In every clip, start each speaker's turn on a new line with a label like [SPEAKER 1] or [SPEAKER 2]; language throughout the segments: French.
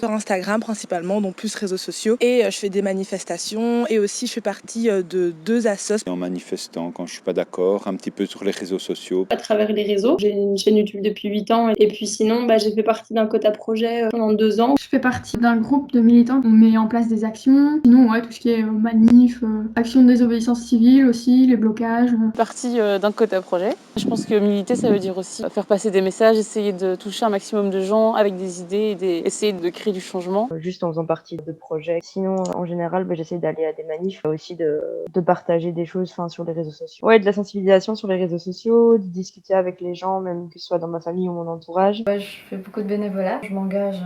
[SPEAKER 1] sur Instagram principalement, donc plus réseaux sociaux. Et je fais des manifestations et aussi je fais partie de 2 assos.
[SPEAKER 2] En manifestant quand je suis pas d'accord, un petit peu sur les réseaux sociaux.
[SPEAKER 3] À travers les réseaux, j'ai une chaîne YouTube depuis 8 ans et puis sinon j'ai fait partie d'un quota projet pendant 2 ans.
[SPEAKER 4] Je fais partie d'un groupe de militants, on met en place des actions. Sinon tout ce qui est manif, action de désobéissance civile aussi, les blocages.
[SPEAKER 5] Partie d'un quota projet. Je pense que militer, ça veut dire aussi faire passer des messages, essayer de toucher un maximum de gens avec des idées et essayer de créer du changement.
[SPEAKER 6] Juste en faisant partie de projets. Sinon, en général, j'essaie d'aller à des manifs, aussi de partager des choses sur les réseaux sociaux. Ouais, de la sensibilisation sur les réseaux sociaux, de discuter avec les gens, même que ce soit dans ma famille ou mon entourage.
[SPEAKER 7] Ouais, je fais beaucoup de bénévolat. Je m'engage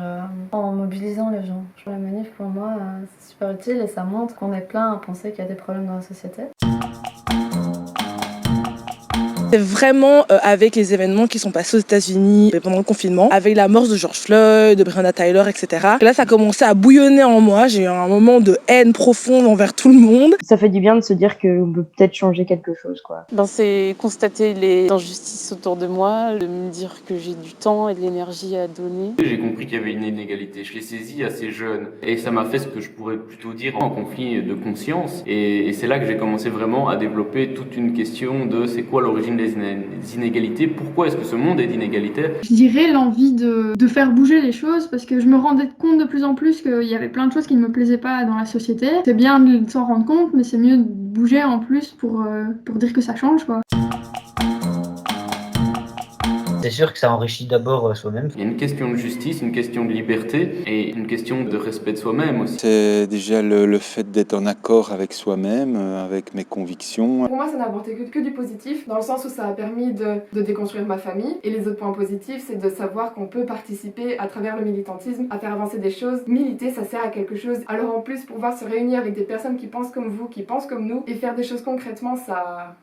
[SPEAKER 7] en mobilisant les gens. La manif, pour moi, c'est super utile et ça montre qu'on est plein à penser qu'il y a des problèmes dans la société.
[SPEAKER 1] C'est vraiment avec les événements qui sont passés aux États-Unis pendant le confinement, avec la mort de George Floyd, de Breonna Taylor, etc. Et là, ça a commencé à bouillonner en moi. J'ai eu un moment de haine profonde envers tout le monde.
[SPEAKER 6] Ça fait du bien de se dire qu'on peut peut-être changer quelque chose, quoi.
[SPEAKER 5] C'est constater les injustices autour de moi, de me dire que j'ai du temps et de l'énergie à donner.
[SPEAKER 8] J'ai compris qu'il y avait une inégalité. Je l'ai saisi assez jeune et ça m'a fait ce que je pourrais plutôt dire un conflit de conscience. Et c'est là que j'ai commencé vraiment à développer toute une question de c'est quoi l'origine des inégalités, pourquoi est-ce que ce monde est inégalitaire.
[SPEAKER 4] Je dirais l'envie de faire bouger les choses parce que je me rendais compte de plus en plus qu'il y avait plein de choses qui ne me plaisaient pas dans la société. C'est bien de s'en rendre compte, mais c'est mieux de bouger en plus pour dire que ça change, quoi.
[SPEAKER 9] C'est sûr que ça enrichit d'abord soi-même.
[SPEAKER 8] Il y a une question de justice, une question de liberté et une question de respect de soi-même aussi.
[SPEAKER 2] C'est déjà le fait d'être en accord avec soi-même, avec mes convictions.
[SPEAKER 10] Pour moi, ça n'a apporté que du positif, dans le sens où ça a permis de déconstruire ma famille. Et les autres points positifs, c'est de savoir qu'on peut participer à travers le militantisme, à faire avancer des choses. Militer, ça sert à quelque chose. Alors en plus, pouvoir se réunir avec des personnes qui pensent comme vous, qui pensent comme nous, et faire des choses concrètement, ça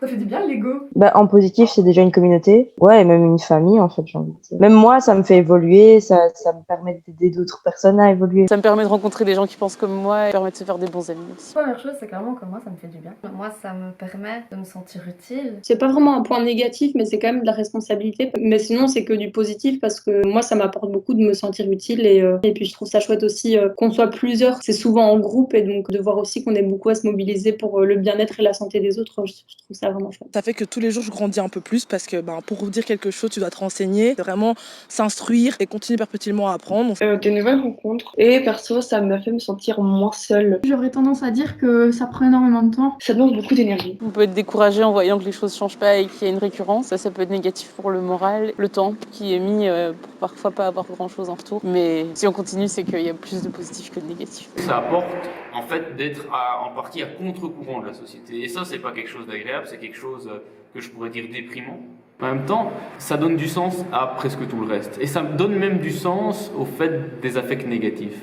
[SPEAKER 10] fait du bien l'ego.
[SPEAKER 6] En positif, c'est déjà une communauté. Ouais, et même une famille, en fait, j'ai envie de dire. Même moi, ça me fait évoluer, ça me permet d'aider d'autres personnes à évoluer.
[SPEAKER 5] Ça me permet de rencontrer des gens qui pensent comme moi et permet de se faire des bons amis aussi.
[SPEAKER 7] La première chose, c'est clairement que moi, ça me fait du bien. Moi, ça me permet de me sentir utile.
[SPEAKER 3] C'est pas vraiment un point négatif, mais c'est quand même de la responsabilité. Mais sinon, c'est que du positif parce que moi, ça m'apporte beaucoup de me sentir utile et puis je trouve ça chouette aussi qu'on soit plusieurs. C'est souvent en groupe et donc de voir aussi qu'on est beaucoup à se mobiliser pour le bien-être et la santé des autres. Je trouve ça vraiment chouette.
[SPEAKER 1] Ça fait que tous les jours, je grandis un peu plus parce que pour dire quelque chose, tu dois te renseigner, vraiment s'instruire et continuer perpétuellement à apprendre.
[SPEAKER 3] Des nouvelles rencontres et perso, ça m'a fait me sentir moins seule.
[SPEAKER 4] J'aurais tendance à dire que ça prend énormément de temps.
[SPEAKER 3] Ça demande beaucoup d'énergie.
[SPEAKER 5] On peut être découragé en voyant que les choses changent pas et qu'il y a une récurrence. Ça peut être négatif pour le moral, le temps qui est mis pour parfois pas avoir grand-chose en retour. Mais si on continue, c'est qu'il y a plus de positif que de négatif.
[SPEAKER 8] Ça apporte en fait d'être en partie à contre-courant de la société. Et ça, c'est pas quelque chose d'agréable, c'est quelque chose que je pourrais dire déprimant. En même temps, ça donne du sens à presque tout le reste. Et ça donne même du sens au fait des affects négatifs.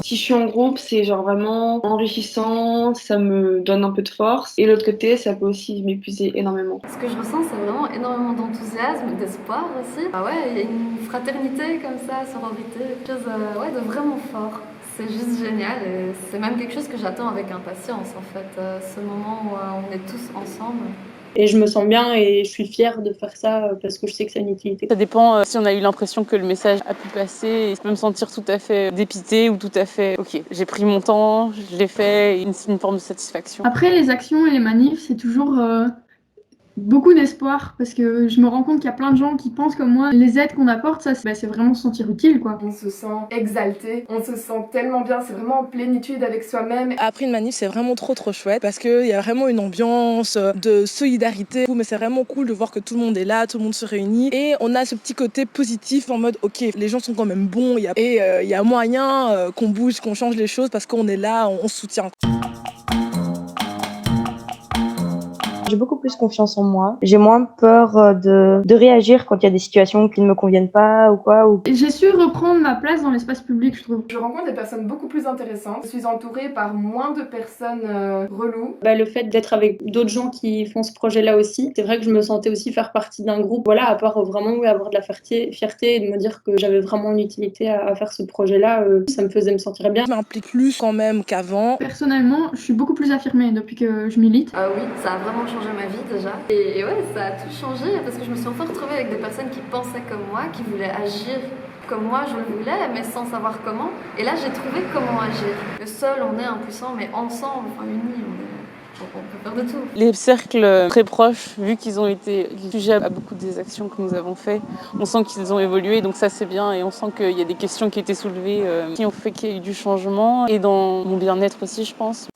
[SPEAKER 3] Si je suis en groupe, c'est genre vraiment enrichissant, ça me donne un peu de force. Et l'autre côté, ça peut aussi m'épuiser énormément.
[SPEAKER 7] Ce que je ressens, c'est vraiment énormément d'enthousiasme, d'espoir aussi. Il y a une fraternité comme ça, sororité, quelque chose de vraiment fort. C'est juste génial et c'est même quelque chose que j'attends avec impatience en fait, ce moment où on est tous ensemble.
[SPEAKER 3] Et je me sens bien et je suis fière de faire ça parce que je sais que ça a une utilité.
[SPEAKER 5] Ça dépend si on a eu l'impression que le message a pu passer et je peux me sentir tout à fait dépitée ou tout à fait ok, j'ai pris mon temps, je l'ai fait, c'est une forme de satisfaction.
[SPEAKER 4] Après, les actions et les manifs, c'est toujours beaucoup d'espoir parce que je me rends compte qu'il y a plein de gens qui pensent comme moi. Les aides qu'on apporte, ça, c'est vraiment se sentir utile, quoi.
[SPEAKER 10] On se sent exalté, on se sent tellement bien, c'est vraiment en plénitude avec soi-même.
[SPEAKER 1] Après une manif, c'est vraiment trop chouette parce qu'il y a vraiment une ambiance de solidarité. Mais c'est vraiment cool de voir que tout le monde est là, tout le monde se réunit et on a ce petit côté positif en mode ok, les gens sont quand même bons et il y a moyen qu'on bouge, qu'on change les choses parce qu'on est là, on se soutient.
[SPEAKER 6] J'ai beaucoup plus confiance en moi. J'ai moins peur de réagir quand il y a des situations qui ne me conviennent pas ou quoi.
[SPEAKER 4] J'ai su reprendre ma place dans l'espace public, je trouve.
[SPEAKER 10] Je rencontre des personnes beaucoup plus intéressantes. Je suis entourée par moins de personnes reloues.
[SPEAKER 3] Le fait d'être avec d'autres gens qui font ce projet-là aussi, c'est vrai que je me sentais aussi faire partie d'un groupe. À part vraiment avoir de la fierté et de me dire que j'avais vraiment une utilité à faire ce projet-là, ça me faisait me sentir bien.
[SPEAKER 1] Je m'implique plus quand même qu'avant.
[SPEAKER 4] Personnellement, je suis beaucoup plus affirmée depuis que je milite.
[SPEAKER 7] Oui, ça a vraiment changé changé ma vie déjà. Et ouais, ça a tout changé parce que je me suis enfin retrouvée avec des personnes qui pensaient comme moi, qui voulaient agir comme moi je le voulais, mais sans savoir comment. Et là, j'ai trouvé comment agir. Le seul, on est impuissant, mais ensemble, enfin unis, on peut faire de tout.
[SPEAKER 5] Les cercles très proches, vu qu'ils ont été sujets à beaucoup des actions que nous avons faites, on sent qu'ils ont évolué, donc ça c'est bien, et on sent qu'il y a des questions qui ont été soulevées, qui ont fait qu'il y a eu du changement, et dans mon bien-être aussi, je pense.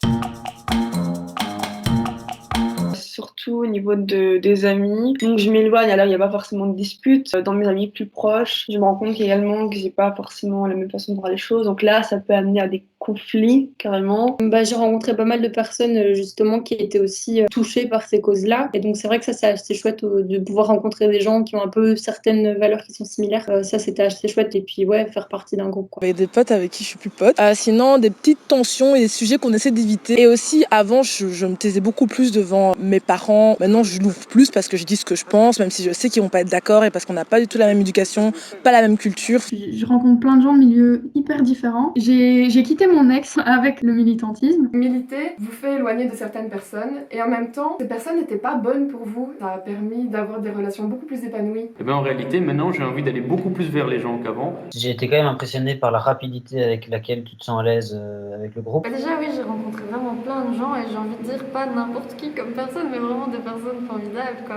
[SPEAKER 11] Surtout au niveau des amis. Donc je m'éloigne, alors il n'y a pas forcément de dispute. Dans mes amis plus proches, je me rends compte également que j'ai pas forcément la même façon de voir les choses. Donc là, ça peut amener à des conflits carrément.
[SPEAKER 3] J'ai rencontré pas mal de personnes justement qui étaient aussi touchées par ces causes-là. Et donc c'est vrai que ça c'est assez chouette de pouvoir rencontrer des gens qui ont un peu certaines valeurs qui sont similaires. Ça c'était assez chouette. Et puis ouais, faire partie d'un groupe, quoi.
[SPEAKER 1] Avec des potes avec qui je suis plus pote. Sinon, des petites tensions et des sujets qu'on essaie d'éviter. Et aussi, avant, je me taisais beaucoup plus devant mes parents. Maintenant, je l'ouvre plus parce que je dis ce que je pense, même si je sais qu'ils vont pas être d'accord et parce qu'on n'a pas du tout la même éducation, pas la même culture.
[SPEAKER 4] Je rencontre plein de gens de milieux hyper différents. J'ai quitté mon ex avec le militantisme.
[SPEAKER 10] Militer vous fait éloigner de certaines personnes et en même temps, ces personnes n'étaient pas bonnes pour vous. Ça a permis d'avoir des relations beaucoup plus épanouies.
[SPEAKER 8] Et en réalité, maintenant, j'ai envie d'aller beaucoup plus vers les gens qu'avant.
[SPEAKER 9] J'ai été quand même impressionné par la rapidité avec laquelle tu te sens à l'aise avec le groupe.
[SPEAKER 7] Déjà, oui, j'ai rencontré vraiment plein de gens et j'ai envie de dire pas n'importe qui comme personne, mais vraiment des personnes formidables, quoi.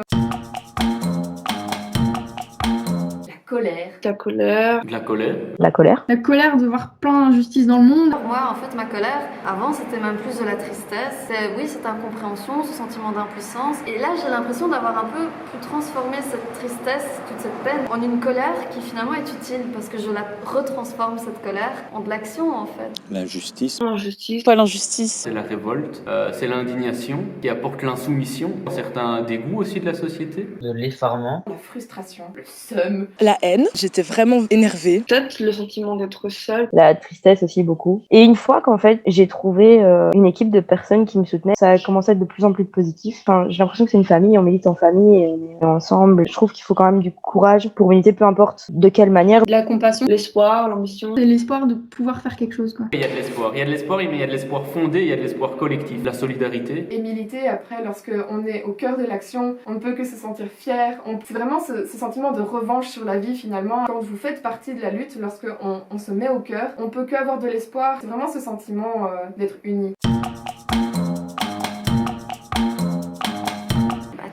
[SPEAKER 3] Colère.
[SPEAKER 11] La colère.
[SPEAKER 8] De la colère.
[SPEAKER 6] La colère.
[SPEAKER 4] La colère de voir plein d'injustices dans le monde.
[SPEAKER 7] Moi, en fait, ma colère, avant, c'était même plus de la tristesse. Oui, cette incompréhension, ce sentiment d'impuissance. Et là, j'ai l'impression d'avoir un peu pu transformer cette tristesse, toute cette peine, en une colère qui finalement est utile parce que je la retransforme, cette colère, en de l'action, en fait.
[SPEAKER 2] L'injustice.
[SPEAKER 11] L'injustice.
[SPEAKER 5] Pas l'injustice.
[SPEAKER 8] C'est la révolte, c'est l'indignation qui apporte l'insoumission, certains dégoûts aussi de la société.
[SPEAKER 9] De l'effarement.
[SPEAKER 10] La frustration, le seum.
[SPEAKER 1] La haine, j'étais vraiment énervée.
[SPEAKER 11] Peut-être le sentiment d'être seul.
[SPEAKER 6] La tristesse aussi beaucoup. Et une fois qu'en fait j'ai trouvé une équipe de personnes qui me soutenaient, ça a commencé à être de plus en plus positif. Enfin, j'ai l'impression que c'est une famille, on milite en famille, et on est ensemble. Je trouve qu'il faut quand même du courage pour militer, peu importe de quelle manière.
[SPEAKER 3] De la compassion,
[SPEAKER 11] L'espoir, l'ambition.
[SPEAKER 4] C'est l'espoir de pouvoir faire quelque chose, quoi.
[SPEAKER 8] Il y a de l'espoir, mais il y a de l'espoir fondé, il y a de l'espoir collectif, la solidarité.
[SPEAKER 10] Et militer, après, lorsque on est au cœur de l'action, on ne peut que se sentir fier. C'est vraiment ce sentiment de revanche sur la vie, finalement. Quand vous faites partie de la lutte, lorsque on se met au cœur, on peut qu'avoir de l'espoir. C'est vraiment ce sentiment d'être unis.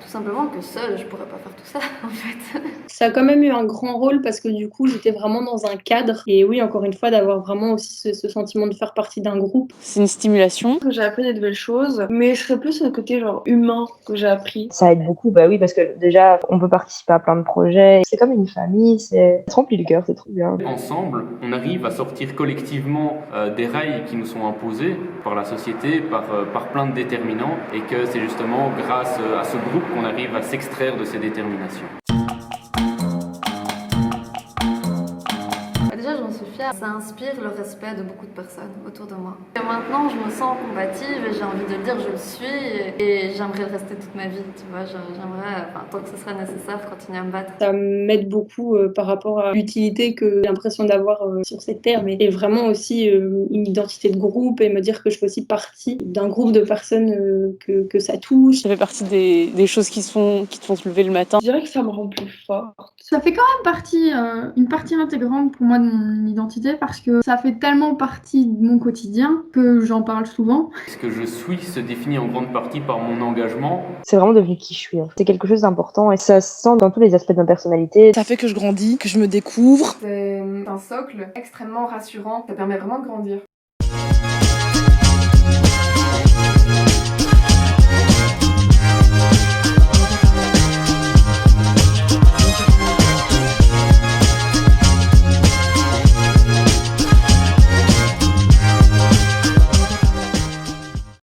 [SPEAKER 7] Tout simplement que seule, je pourrais pas faire tout ça, en fait.
[SPEAKER 3] Ça a quand même eu un grand rôle parce que du coup, j'étais vraiment dans un cadre. Et oui, encore une fois, d'avoir vraiment aussi ce sentiment de faire partie d'un groupe.
[SPEAKER 5] C'est une stimulation.
[SPEAKER 11] J'ai appris des nouvelles choses, mais je serais plus le côté genre humain que j'ai appris.
[SPEAKER 6] Ça aide beaucoup, bah oui, parce que déjà, on peut participer à plein de projets. C'est comme une famille, ça remplit le cœur, c'est trop bien.
[SPEAKER 8] Ensemble, on arrive à sortir collectivement des rails qui nous sont imposés par la société, par plein de déterminants, et que c'est justement grâce à ce groupe qu'on arrive à s'extraire de ces déterminations.
[SPEAKER 7] Déjà, j'en suis fière. Ça inspire le respect de beaucoup de personnes autour de moi. Et maintenant, je me sens combative et j'ai envie de le dire, je le suis. Et j'aimerais le rester toute ma vie, tu vois. J'aimerais, tant que ce sera nécessaire, continuer à me battre.
[SPEAKER 3] Ça m'aide beaucoup par rapport à l'utilité que j'ai l'impression d'avoir sur cette terre, mais et vraiment aussi une identité de groupe et me dire que je fais aussi partie d'un groupe de personnes que ça touche.
[SPEAKER 5] Ça fait partie des choses qui te font se lever le matin.
[SPEAKER 11] Je dirais que ça me rend plus forte.
[SPEAKER 4] Ça fait quand même partie, une partie intégrante pour moi de mon identité parce que ça fait tellement partie de mon quotidien que j'en parle souvent.
[SPEAKER 8] Ce que je suis se définit en grande partie par mon engagement.
[SPEAKER 6] C'est vraiment devenu qui je suis. C'est quelque chose d'important et ça se sent dans tous les aspects de ma personnalité.
[SPEAKER 1] Ça fait que je grandis, que je me découvre.
[SPEAKER 10] C'est un socle extrêmement rassurant. Ça permet vraiment de grandir.